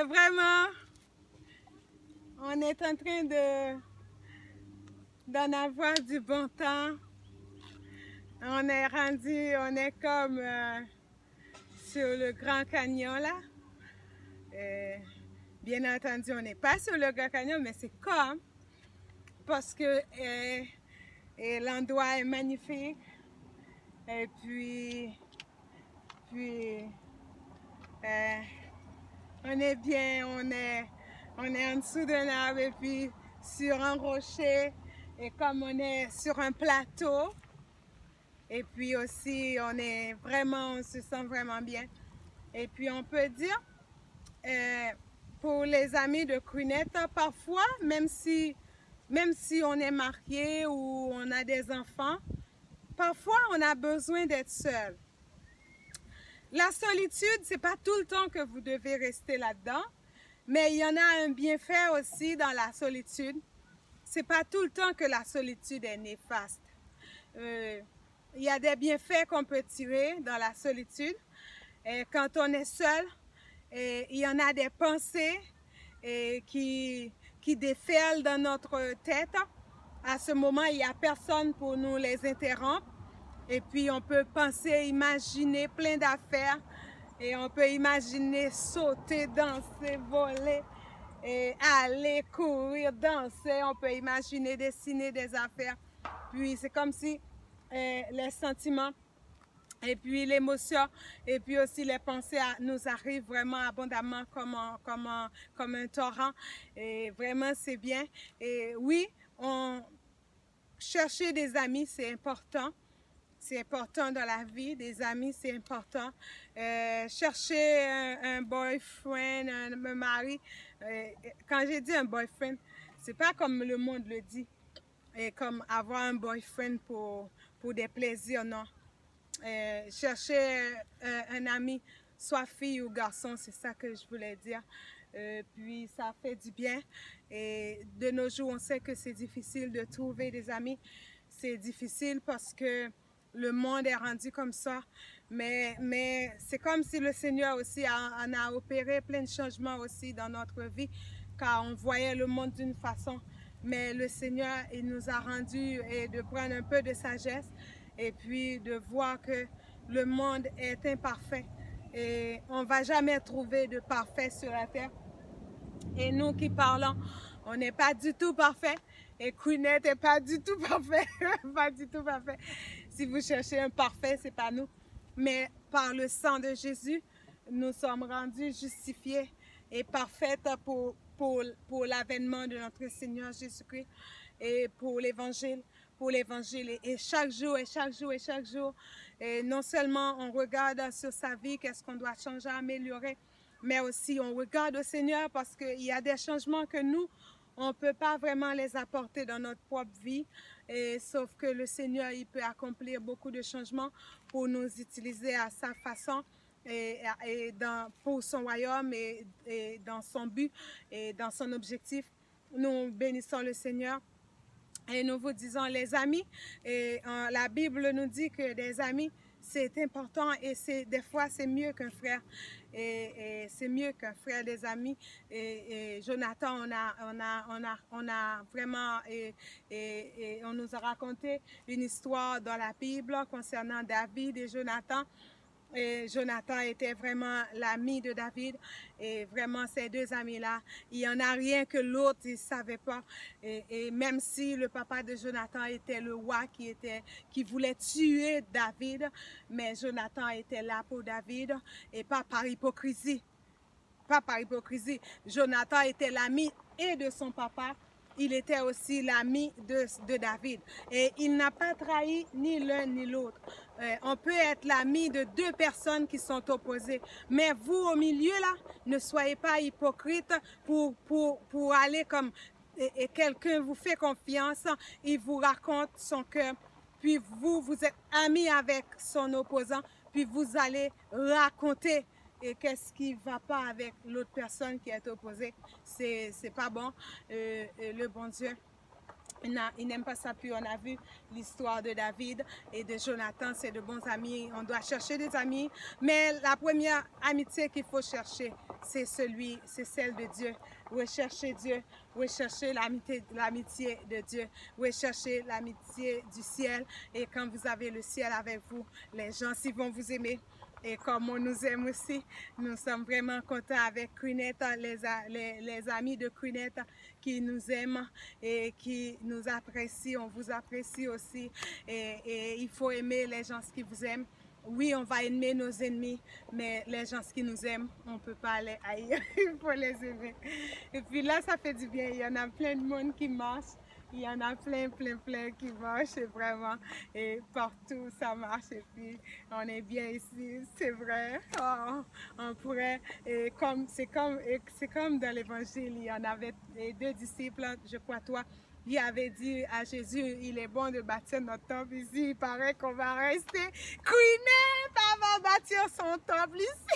Vraiment, on est en train d'en avoir du bon temps. On est comme sur le Grand Canyon là. Bien entendu, on n'est pas sur le Grand Canyon, mais c'est comme parce que l'endroit est magnifique. Et puis on est bien, on est en dessous d'un arbre et puis sur un rocher. Et comme on est sur un plateau, et puis aussi on se sent vraiment bien. Et puis on peut dire, pour les amis de Queenette, parfois, même si on est marié ou on a des enfants, parfois on a besoin d'être seul. La solitude, c'est pas tout le temps que vous devez rester là-dedans, mais il y en a un bienfait aussi dans la solitude. C'est pas tout le temps que la solitude est néfaste. Il y a des bienfaits qu'on peut tirer dans la solitude. Et quand on est seul, il y en a des pensées qui déferlent dans notre tête. À ce moment, il n'y a personne pour nous les interrompre. Et puis, on peut penser, imaginer plein d'affaires. Et on peut imaginer sauter, danser, voler, et aller, courir, danser. On peut imaginer dessiner des affaires. Puis, c'est comme si les sentiments et puis l'émotion et puis aussi les pensées nous arrivent vraiment abondamment comme un torrent. Et vraiment, c'est bien. Et oui, chercher des amis, c'est important. C'est important dans la vie, des amis, c'est important. Chercher un boyfriend, un mari. Quand j'ai dit un boyfriend, c'est pas comme le monde le dit, comme avoir un boyfriend pour des plaisirs, non. Chercher un ami, soit fille ou garçon, c'est ça que je voulais dire. Puis ça fait du bien. Et de nos jours, on sait que c'est difficile de trouver des amis. C'est difficile parce que le monde est rendu comme ça. Mais c'est comme si le Seigneur aussi en a opéré plein de changements aussi dans notre vie, car on voyait le monde d'une façon. Mais le Seigneur, il nous a rendu de prendre un peu de sagesse et puis de voir que le monde est imparfait et on ne va jamais trouver de parfait sur la terre. Et nous qui parlons, on n'est pas du tout parfait. Et Queenette n'est pas du tout parfait. Pas du tout parfait. Si vous cherchez un parfait, ce n'est pas nous. Mais par le sang de Jésus, nous sommes rendus justifiés et parfaits pour l'avènement de notre Seigneur Jésus-Christ et pour l'Évangile. Et chaque jour, et non seulement on regarde sur sa vie, qu'est-ce qu'on doit changer, améliorer, mais aussi on regarde au Seigneur parce qu'il y a des changements que nous, on ne peut pas vraiment les apporter dans notre propre vie, sauf que le Seigneur, il peut accomplir beaucoup de changements pour nous utiliser à sa façon pour son royaume et dans son but et dans son objectif. Nous bénissons le Seigneur. Et nous vous disons, les amis, la Bible nous dit que des amis, c'est important et des fois, c'est mieux qu'un frère. Et c'est mieux qu'un frère, des amis. Et Jonathan, on a vraiment, on nous a raconté une histoire dans la Bible concernant David et Jonathan. Et Jonathan était vraiment l'ami de David. Et vraiment, ces deux amis-là, il n'y en a rien que l'autre, ils ne savaient pas. Et même si le papa de Jonathan était le roi qui voulait tuer David, mais Jonathan était là pour David et pas par hypocrisie. Pas par hypocrisie. Jonathan était l'ami et de son papa. Il était aussi l'ami de David. Et il n'a pas trahi ni l'un ni l'autre. On peut être l'ami de deux personnes qui sont opposées. Mais vous, au milieu, là, ne soyez pas hypocrite pour aller comme... Et quelqu'un vous fait confiance, il vous raconte son cœur. Puis vous êtes amis avec son opposant. Puis vous allez raconter et qu'est-ce qui ne va pas avec l'autre personne qui est opposée. C'est pas bon. Le bon Dieu, Ils n'aiment pas ça. Puis on a vu l'histoire de David et de Jonathan, c'est de bons amis. On doit chercher des amis, mais la première amitié qu'il faut chercher, c'est celle de Dieu. Recherchez Dieu, recherchez l'amitié de Dieu, recherchez l'amitié du ciel. Et quand vous avez le ciel avec vous, les gens s'y vont vous aimer. Et comme on nous aime aussi, nous sommes vraiment contents avec Queenette, les amis de Queenette qui nous aiment et qui nous apprécient. On vous apprécie aussi. Et il faut aimer les gens qui vous aiment. Oui, on va aimer nos ennemis, mais les gens qui nous aiment, on ne peut pas les haïr. Il faut les aimer. Et puis là, ça fait du bien. Il y en a plein de monde qui marche. Il y en a plein qui marchent, et vraiment, et partout ça marche, et puis on est bien ici, c'est vrai. Oh, on pourrait, c'est comme dans l'évangile, il y en avait deux disciples, je crois toi, il avait dit à Jésus, il est bon de bâtir notre temple ici, il paraît qu'on va rester. Queenette va bâtir son temple ici.